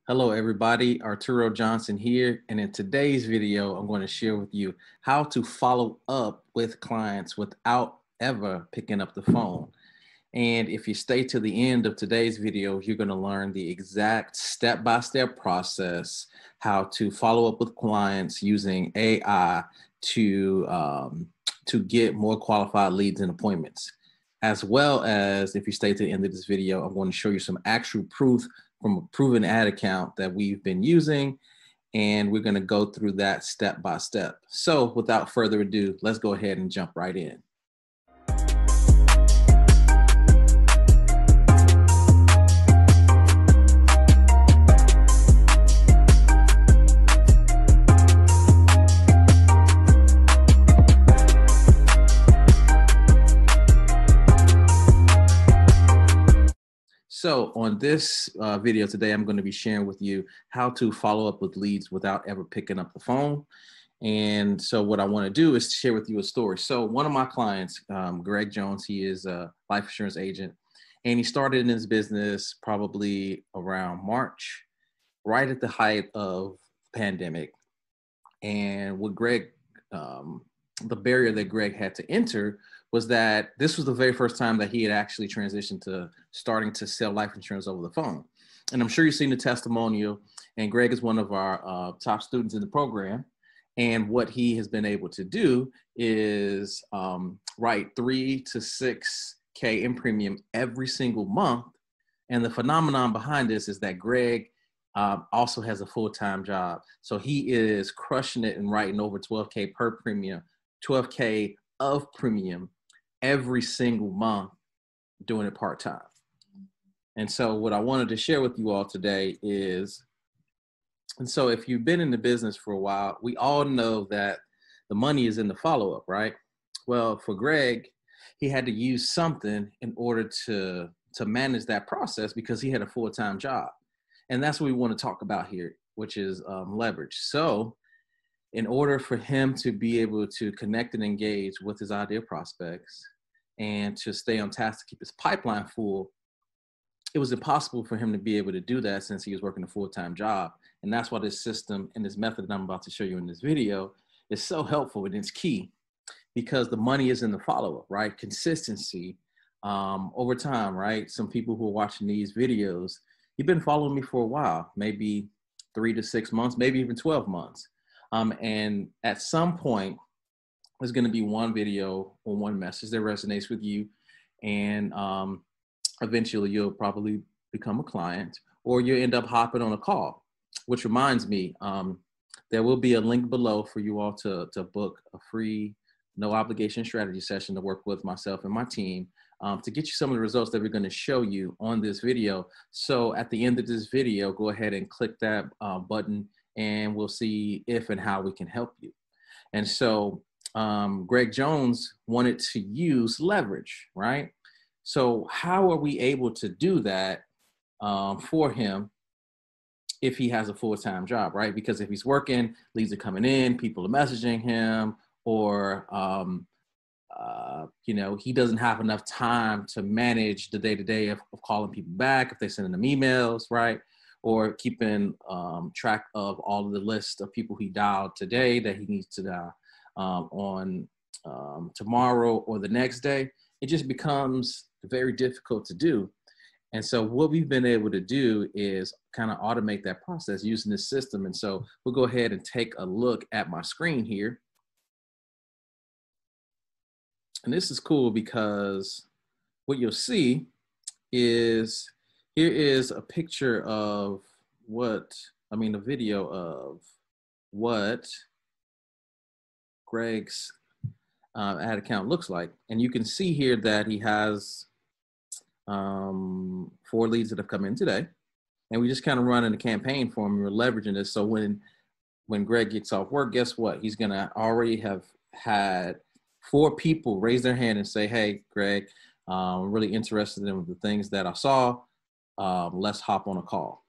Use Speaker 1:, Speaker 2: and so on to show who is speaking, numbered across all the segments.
Speaker 1: Hello, everybody. Arturo Johnson here. And in today's video, I'm going to share with you how to follow up with clients without ever picking up the phone. And if you stay to the end of today's video, you're going to learn the exact step-by-step process, how to follow up with clients using AI to get more qualified leads and appointments. As well as if you stay to the end of this video, I'm going to show you some actual proof from a proven ad account that we've been using, and we're going to go through that step by step. So without further ado, let's go ahead and jump right in. So on this video today, I'm going to be sharing with you how to follow up with leads without ever picking up the phone. And so what I want to do is share with you a story. So one of my clients, Greg Jones, he is a life insurance agent, and he started in his business probably around March, right at the height of the pandemic. And what Greg, the barrier that Greg had to enter was that this was the very first time that he had actually transitioned to starting to sell life insurance over the phone. And I'm sure you've seen the testimonial, and Greg is one of our top students in the program. And what he has been able to do is write 3 to 6K in premium every single month. And the phenomenon behind this is that Greg also has a full-time job. So he is crushing it and writing over 12K per premium, 12K of premium every single month, doing it part-time. And so what I wanted to share with you all today is, and so if you've been in the business for a while, we all know that the money is in the follow-up, right? Well, for Greg, he had to use something in order to manage that process because he had a full-time job. And that's what we want to talk about here, which is leverage. So in order for him to be able to connect and engage with his ideal prospects and to stay on task to keep his pipeline full, it was impossible for him to be able to do that since he was working a full-time job. And that's why this system and this method that I'm about to show you in this video is so helpful, and it's key because the money is in the follow-up, right? Consistency over time, right? Some people who are watching these videos, you've been following me for a while, maybe 3 to 6 months, maybe even 12 months. And at some point, there's going to be one video or one message that resonates with you. And eventually you'll probably become a client, or you'll end up hopping on a call, which reminds me, there will be a link below for you all to book a free, no obligation strategy session to work with myself and my team to get you some of the results that we're going to show you on this video. So at the end of this video, go ahead and click that button, and we'll see if and how we can help you. And so Greg Jones wanted to use leverage, right? So how are we able to do that for him if he has a full-time job, right? Because if he's working, leads are coming in, people are messaging him, or he doesn't have enough time to manage the day-to-day of calling people back if they're sending them emails, right? Or keeping track of all of the list of people he dialed today that he needs to dial on tomorrow or the next day. It just becomes very difficult to do. And so what we've been able to do is kind of automate that process using this system. And so we'll go ahead and take a look at my screen here. And this is cool because what you'll see is, here is a picture of a video of what Greg's ad account looks like. And you can see here that he has 4 leads that have come in today. And we just kind of running a campaign for him. We're leveraging this. So when Greg gets off work, guess what? He's going to already have had 4 people raise their hand and say, hey, Greg, I'm really interested in the things that I saw. Let's hop on a call.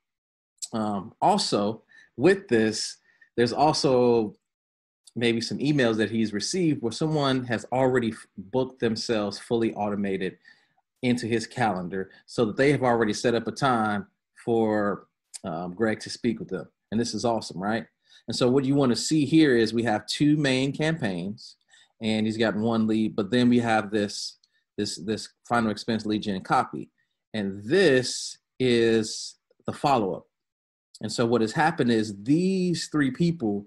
Speaker 1: Also, with this, there's also maybe some emails that he's received where someone has already booked themselves fully automated into his calendar so that they have already set up a time for Greg to speak with them. And this is awesome, right? And so what you want to see here is we have two main campaigns, and he's got one lead, but then we have this final expense lead gen copy. And this is the follow-up. And so what has happened is these three people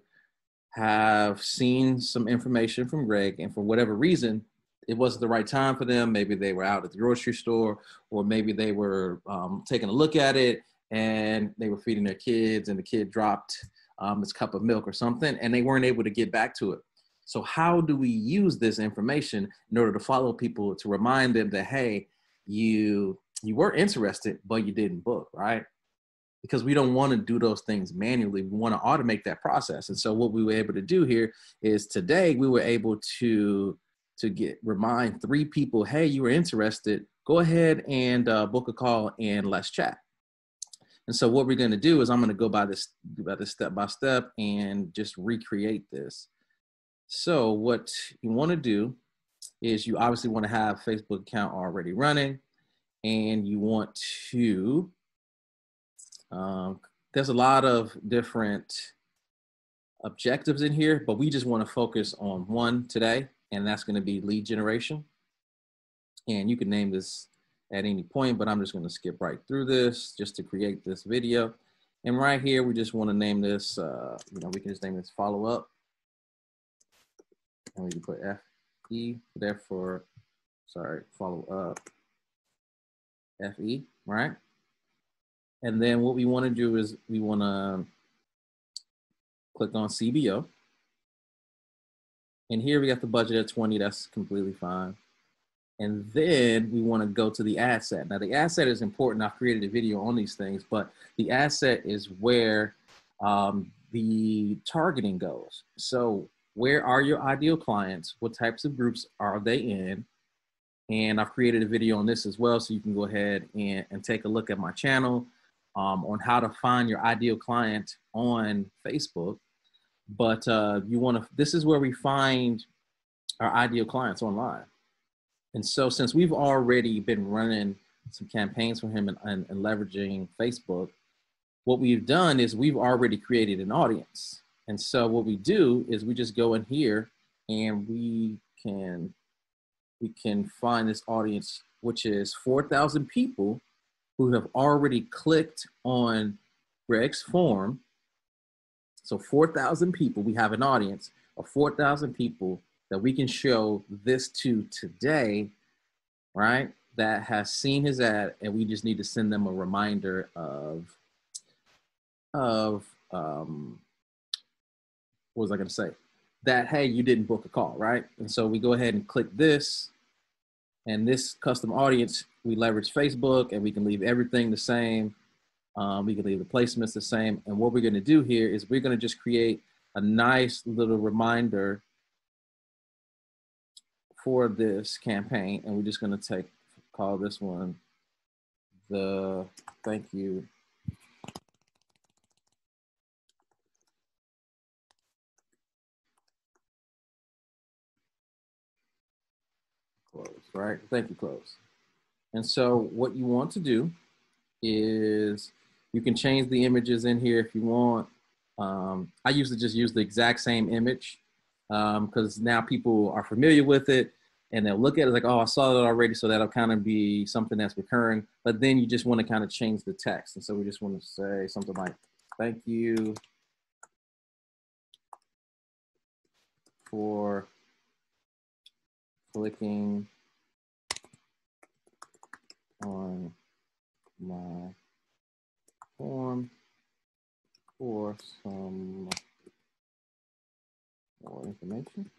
Speaker 1: have seen some information from Greg, and for whatever reason, it wasn't the right time for them. Maybe they were out at the grocery store, or maybe they were taking a look at it, and they were feeding their kids, and the kid dropped his cup of milk or something, and they weren't able to get back to it. So how do we use this information in order to follow people, to remind them that, hey, you were interested, but you didn't book, right? Because we don't want to do those things manually. We want to automate that process. And so what we were able to do here is today we were able to remind three people, hey, you were interested, go ahead and book a call and let's chat. And so what we're going to do is I'm going to go by this step by step and just recreate this. So what you want to do is you obviously want to have a Facebook account already running, and you want to, there's a lot of different objectives in here, but we just want to focus on one today, and that's going to be lead generation. And you can name this at any point, but I'm just going to skip right through this just to create this video. And right here, we just want to name this, we can just name this follow up. And we can put FE there for, follow up, FE, right? And then what we want to do is we want to click on CBO. And here we got the budget at 20, that's completely fine. And then we want to go to the ad set. Now the ad set is important. I've created a video on these things, but the ad set is where the targeting goes. So where are your ideal clients? What types of groups are they in? And I've created a video on this as well, so you can go ahead and take a look at my channel on how to find your ideal client on Facebook. But this is where we find our ideal clients online. And so since we've already been running some campaigns for him and leveraging Facebook, what we've done is we've already created an audience. And so what we do is we just go in here and we can find this audience, which is 4,000 people who have already clicked on Greg's form. So 4,000 people, we have an audience of 4,000 people that we can show this to today, right? That has seen his ad, and we just need to send them a reminder of what was I gonna say? That, hey, you didn't book a call, right? And so we go ahead and click this, and this custom audience, we leverage Facebook, and we can leave everything the same. We can leave the placements the same. And what we're gonna do here is we're gonna just create a nice little reminder for this campaign. And we're just gonna call this one the thank you close, right? Thank you close. And so what you want to do is you can change the images in here if you want. I usually just use the exact same image because now people are familiar with it, and they'll look at it like, oh, I saw it already, so that'll kind of be something that's recurring. But then you just want to kind of change the text. And so we just want to say something like, thank you for clicking on my form for some more information.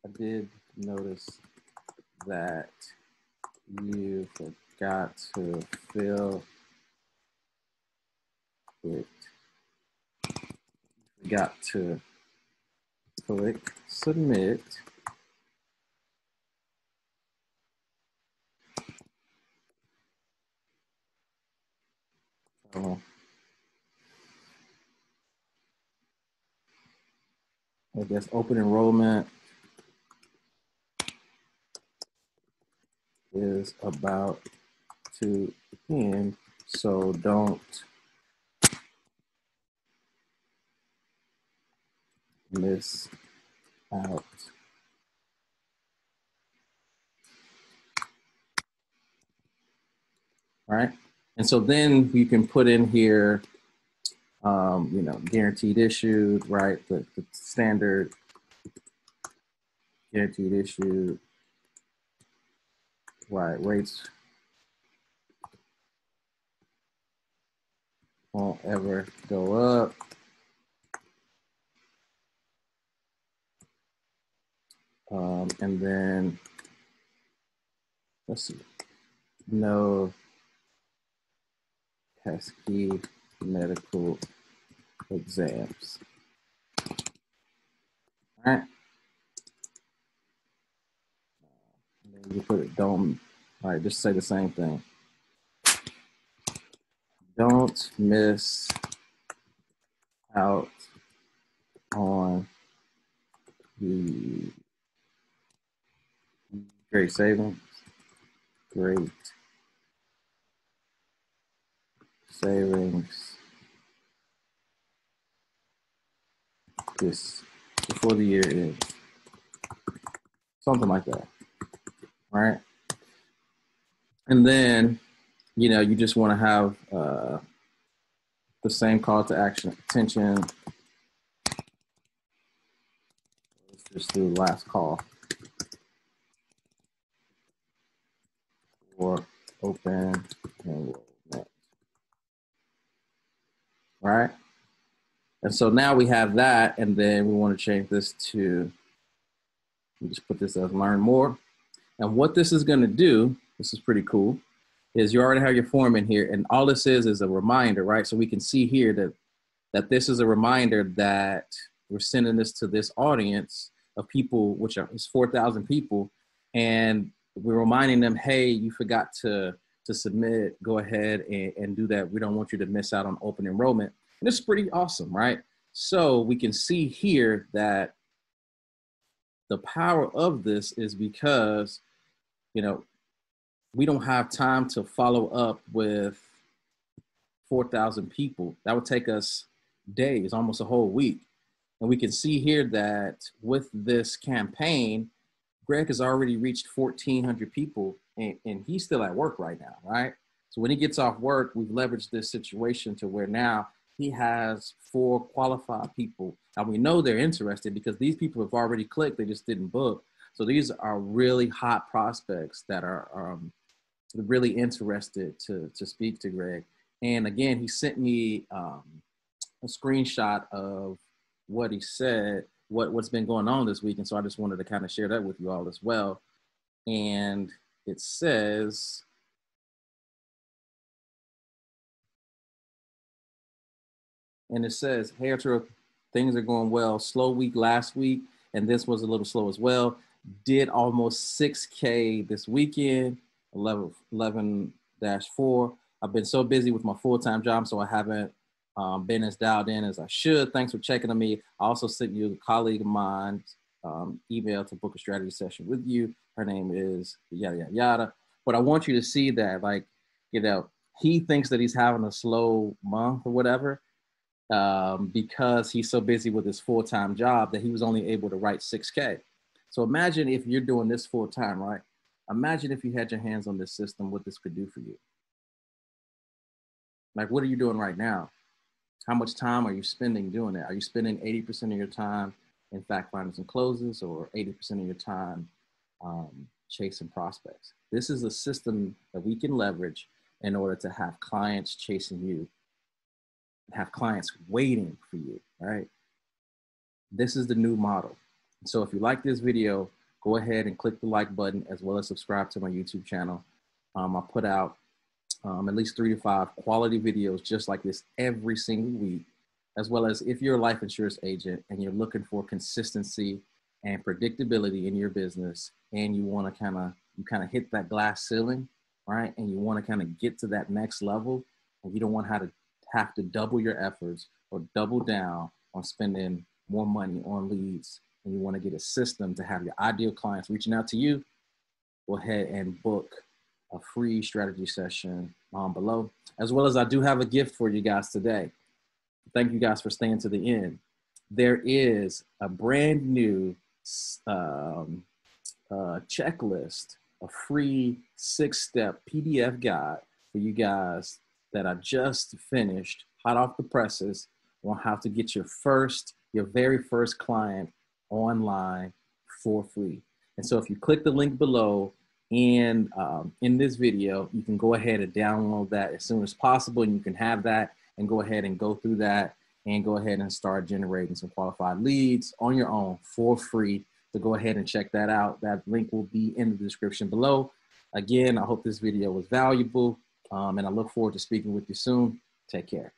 Speaker 1: I did notice that you forgot to fill it. Got to click submit. I guess open enrollment is about to end, so don't miss out. All right. And so then you can put in here, you know, guaranteed issued, right? The standard guaranteed issued, right? Rates won't ever go up. And then let's see, no pesky medical exams. All right. And then you put it, don't, all right, just say the same thing. Don't miss out on the great savings. Great savings this before the year ends. Something like that. All right. And then, you know, you just want to have the same call to action, attention. Let's just do last call for open enrollment. All right. And so now we have that, and then we want to change this to, just put this as learn more. And what this is going to do, this is pretty cool, is you already have your form in here, and all this is a reminder, right? So we can see here that this is a reminder that we're sending this to this audience of people, which is 4,000 people, and we're reminding them, hey, you forgot to submit, go ahead and do that. We don't want you to miss out on open enrollment. And it's pretty awesome, right? So we can see here that the power of this is because, you know, we don't have time to follow up with 4,000 people. That would take us days, almost a whole week. And we can see here that with this campaign, Greg has already reached 1,400 people, and he's still at work right now, right? So when he gets off work, we've leveraged this situation to where now he has 4 qualified people. And we know they're interested because these people have already clicked, they just didn't book. So these are really hot prospects that are really interested to speak to Greg. And again, he sent me a screenshot of what he said, what's been going on this week. And so I just wanted to kind of share that with you all as well. And it says, hey, Arturo, things are going well. Slow week last week, and this was a little slow as well. Did almost 6K this weekend, 11-4. I've been so busy with my full-time job, so I haven't been as dialed in as I should. Thanks for checking on me. I also sent you a colleague of mine's email to book a strategy session with you. Her name is yada, yada, yada. But I want you to see that, like, you know, he thinks that he's having a slow month or whatever because he's so busy with his full-time job that he was only able to write 6K. So imagine if you're doing this full-time, right? Imagine if you had your hands on this system, what this could do for you. Like, what are you doing right now? How much time are you spending doing it? Are you spending 80% of your time in fact findings and closes, or 80% of your time chasing prospects? This is a system that we can leverage in order to have clients chasing you, have clients waiting for you, right? This is the new model. So if you like this video, go ahead and click the like button, as well as subscribe to my YouTube channel. I put out at least 3 to 5 quality videos just like this every single week, as well as if you're a life insurance agent and you're looking for consistency and predictability in your business, and you want to kind of hit that glass ceiling, right? And you want to kind of get to that next level, and you don't want to have to double your efforts or double down on spending more money on leads, and you want to get a system to have your ideal clients reaching out to you, go ahead and book a free strategy session below. As well as I do have a gift for you guys today. Thank you guys for staying to the end. There is a brand new checklist, a free 6-step PDF guide for you guys that I just finished, hot off the presses, on how to get your very first client online for free. And so if you click the link below and in this video, you can go ahead and download that as soon as possible, and you can have that and go ahead and go through that and go ahead and start generating some qualified leads on your own for free. So go ahead and check that out. That link will be in the description below. Again, I hope this video was valuable, and I look forward to speaking with you soon. Take care.